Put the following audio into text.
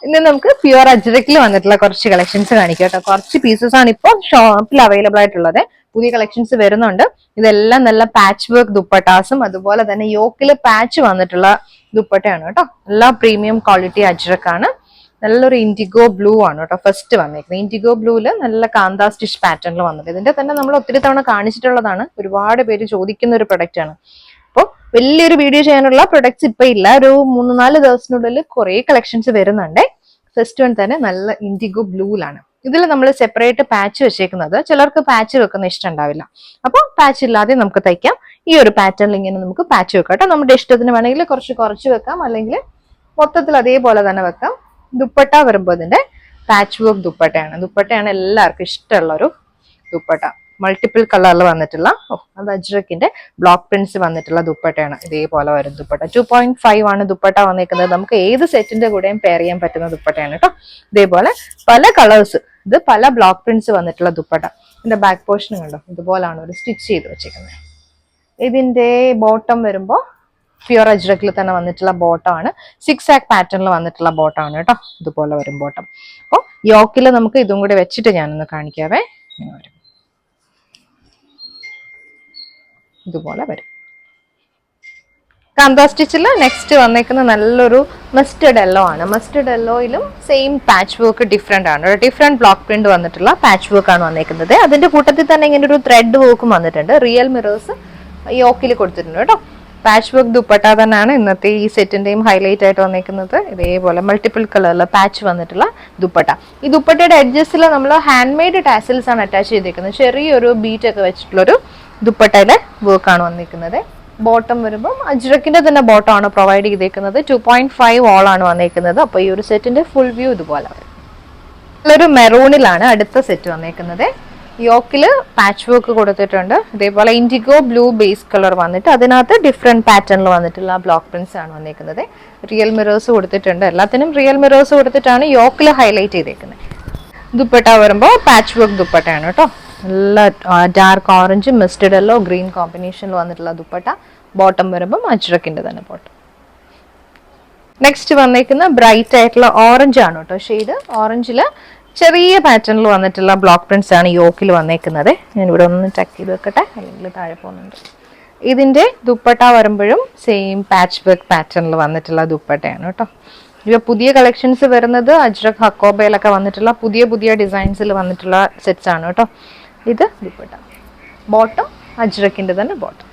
ഇന്ന് നമുക്ക് പ്യുവർ അജ്രക്കിൽ വന്നിട്ടുള്ള കുറച്ച് കളക്ഷൻസ് കാണിക്കാം കേട്ടോ. കുറച്ച് പീസസ് ആണ് ഇപ്പോൾ ഷോപ്പിൽ അവൈലബിൾ ആയിട്ടുള്ളത്. പുതിയ കളക്ഷൻസ് വരുന്നുണ്ട്. ഇതെല്ലാം നല്ല പാച്ച് വർക്ക് ദുപ്പട്ടാസും അതുപോലെ തന്നെ യോക്കില് പാച്ച് വന്നിട്ടുള്ള ദുപ്പട്ടയാണ് കേട്ടോ. എല്ലാം പ്രീമിയം ക്വാളിറ്റി അജ്രക്കാണ്. നല്ലൊരു ഇൻഡിഗോ ബ്ലൂ ആണ് കേട്ടോ ഫസ്റ്റ് വന്നേക്കുന്നത്. ഇൻഡിഗോ ബ്ലൂല് നല്ല കാന്താ സ്റ്റിച്ച് പാറ്റേണിൽ വന്നത്. ഇതിന്റെ തന്നെ നമ്മൾ ഒത്തിരി തവണ കാണിച്ചിട്ടുള്ളതാണ്. ഒരുപാട് പേര് ചോദിക്കുന്ന ഒരു പ്രൊഡക്റ്റ് ആണ്. അപ്പോൾ വലിയൊരു വീഡിയോ ചെയ്യാനുള്ള പ്രൊഡക്ട്സ് ഇപ്പൊ ഇല്ല. ഒരു 3-4 ദിവസത്തിനുള്ളിൽ കുറെ കളക്ഷൻസ് വരുന്നുണ്ട്. ഫസ്റ്റ് വൺ തന്നെ നല്ല ഇൻഡിഗോ ബ്ലൂലാണ്. ഇതിൽ നമ്മൾ സെപ്പറേറ്റ് പാച്ച് വെച്ചേക്കുന്നത്. ചിലർക്ക് പാച്ച് വെക്കുന്ന ഇഷ്ടം ഉണ്ടാവില്ല. അപ്പോൾ പാച്ച് ഇല്ലാതെ നമുക്ക് തയ്ക്കാം. ഈ ഒരു പാറ്റേണിൽ ഇങ്ങനെ നമുക്ക് പാച്ച് വെക്കാം കേട്ടോ. നമ്മുടെ ഇഷ്ടത്തിന് വേണമെങ്കിൽ കുറച്ച് വെക്കാം, അല്ലെങ്കിൽ മൊത്തത്തിൽ അതേപോലെ തന്നെ വെക്കാം. ദുപ്പട്ട വരുമ്പോൾ ഇതിന്റെ പാച്ച് വർക്ക് ദുപ്പട്ടയാണ് എല്ലാവർക്കും ഇഷ്ടമുള്ള ഒരു ദുപ്പട്ട. മൾട്ടിപ്പിൾ കളറിൽ വന്നിട്ടുള്ള അത് അജ്രക്കിന്റെ ബ്ലോക്ക് പ്രിന്റ്സ് വന്നിട്ടുള്ള ദുപ്പട്ടയാണ്. ഇതേപോലെ വരും ദുപ്പട്ട. 2.5 ആണ് ദുപ്പട്ട വന്നിരിക്കുന്നത്. നമുക്ക് ഏത് സെറ്റിന്റെ കൂടെയും പെയർ ചെയ്യാൻ പറ്റുന്ന ദുപ്പട്ടയാണ് കേട്ടോ. ഇതേപോലെ പല കളേഴ്സ്, ഇത് പല ബ്ലോക്ക് പ്രിന്റ്സ് വന്നിട്ടുള്ള ദുപ്പട്ട. ഇതിന്റെ ബാക്ക് പോർഷൻ കണ്ടോ, ഇതുപോലാണ് ഒരു സ്റ്റിച്ച് ചെയ്ത് വെച്ചേക്കുന്നത്. ഇതിന്റെ ബോട്ടം വരുമ്പോൾ പ്യുവർ അജ്രക്കിൽ തന്നെ വന്നിട്ടുള്ള ബോട്ടം ആണ്. 6 ആക്ക് പാറ്റേണിൽ വന്നിട്ടുള്ള ബോട്ടം ആണ് കേട്ടോ. ഇതുപോലെ വരും ബോട്ടം. അപ്പോൾ യോക്കിൽ നമുക്ക് ഇതും കൂടെ വെച്ചിട്ട് ഞാനൊന്ന് കാണിക്കാവേ. ഇങ്ങനെ വരും, ഇതുപോലെ വരും. കാന്താ സ്റ്റിച്ചിൽ നെക്സ്റ്റ് വന്നേക്കുന്ന നല്ലൊരു മസ്റ്റർഡ് യെല്ലോ ആണ്. മസ്റ്റർഡ് യെല്ലോയിലും സെയിം പാച്ച് വർക്ക് ഡിഫറെന്റ് ആണ്. ഡിഫറെന്റ് ബ്ലോക്ക് പ്രിന്റ് വന്നിട്ടുള്ള പാച്ച് വർക്ക് ആണ് വന്നേക്കുന്നത്. അതിന്റെ കൂട്ടത്തിൽ തന്നെ ഇങ്ങനെ ഒരു ത്രെഡ് വർക്കും വന്നിട്ടുണ്ട്. റിയൽ മിറേഴ്സ് യോക്കിൽ കൊടുത്തിട്ടുണ്ട് കേട്ടോ. പാച്ച് വർക്ക് ദുപ്പട്ട തന്നെയാണ് ഇന്നത്തെ ഈ സെറ്റിന്റെയും ഹൈലൈറ്റ് ആയിട്ട് വന്നേക്കുന്നത്. ഇതേപോലെ മൾട്ടിപ്പിൾ കളറിൽ പാച്ച് വന്നിട്ടുള്ള ദുപ്പട്ട. ഈ ദുപ്പട്ടയുടെ എഡ്ജസിൽ നമ്മൾ ഹാൻഡ് മെയ്ഡ് ടാസിൽസ് ആണ് അറ്റാച്ച് ചെയ്തേക്കുന്നത്. ചെറിയൊരു ബീറ്റ് ഒക്കെ വെച്ചിട്ടുള്ളൊരു ദുപ്പട്ടയിലെ വർക്കാണ് വന്നിരിക്കുന്നത്. ബോട്ടം വരുമ്പോൾ അജ്രക്കിന്റെ തന്നെ ബോട്ടം ആണ് പ്രൊവൈഡ് ചെയ്തേക്കുന്നത്. 2.5 ഓൾ ആണ് വന്നേക്കുന്നത്. അപ്പൊ ഈ ഒരു സെറ്റിന്റെ ഫുൾ വ്യൂ ഇതുപോലെ വരും. നല്ലൊരു മെറൂണിലാണ് അടുത്ത സെറ്റ് വന്നേക്കുന്നത്. യോക്കില് പാച്ച് വർക്ക് കൊടുത്തിട്ടുണ്ട്. ഇതേപോലെ ഇൻഡിഗോ ബ്ലൂ ബേസ് കളർ വന്നിട്ട് അതിനകത്ത് ഡിഫറെന്റ് പാറ്റേണിൽ വന്നിട്ടുള്ള ബ്ലോക്ക് പ്രിന്റ്സ് ആണ് വന്നേക്കുന്നത്. റിയൽ മിറേഴ്സ് കൊടുത്തിട്ടുണ്ട്. എല്ലാത്തിനും റിയൽ മിറേഴ്സ് കൊടുത്തിട്ടാണ് യോക്കില് ഹൈലൈറ്റ് ചെയ്തേക്കുന്നത്. ദുപ്പട്ട വരുമ്പോൾ പാച്ച് വർക്ക് ദുപ്പട്ടയാണ് കേട്ടോ. നല്ല dark orange, mustard yellow, green കോമ്പിനേഷനിൽ വന്നിട്ടുള്ള ദുപ്പട്ട. ബോട്ടം വരുമ്പോൾ അജ്രക്കിന്റെ തന്നെ ബോട്ടം. നെക്സ്റ്റ് വന്നേക്കുന്ന ബ്രൈറ്റ് ആയിട്ടുള്ള ഓറഞ്ച് ആണ് കേട്ടോ. ഷെയ്ഡ് ഓറഞ്ചില് ചെറിയ പാറ്റേണിൽ വന്നിട്ടുള്ള ബ്ലോക്ക് പ്രിന്റ്സ് ആണ് യോക്കിൽ വന്നേക്കുന്നത്. ഞാൻ ഇവിടെ ഒന്ന് ടക്ക് ചെയ്ത് വെക്കട്ടെ, അല്ലെങ്കിൽ താഴെ പോകുന്നുണ്ട്. ഇതിന്റെ ദുപ്പട്ട വരുമ്പോഴും സെയിം പാച്ച് വർക്ക് പാറ്റേണിൽ വന്നിട്ടുള്ള ദുപ്പട്ടയാണ് കേട്ടോ. ഇവ പുതിയ കളക്ഷൻസ് വരുന്നത് അജ്രക് ഹക്കോബയിലൊക്കെ വന്നിട്ടുള്ള പുതിയ ഡിസൈൻസിൽ വന്നിട്ടുള്ള സെറ്റ്സ് ആണ് കേട്ടോ. ഇത് ദുപ്പട്ട. ബോട്ടം അജ്രക്കിന്റെ തന്നെ ബോട്ടം.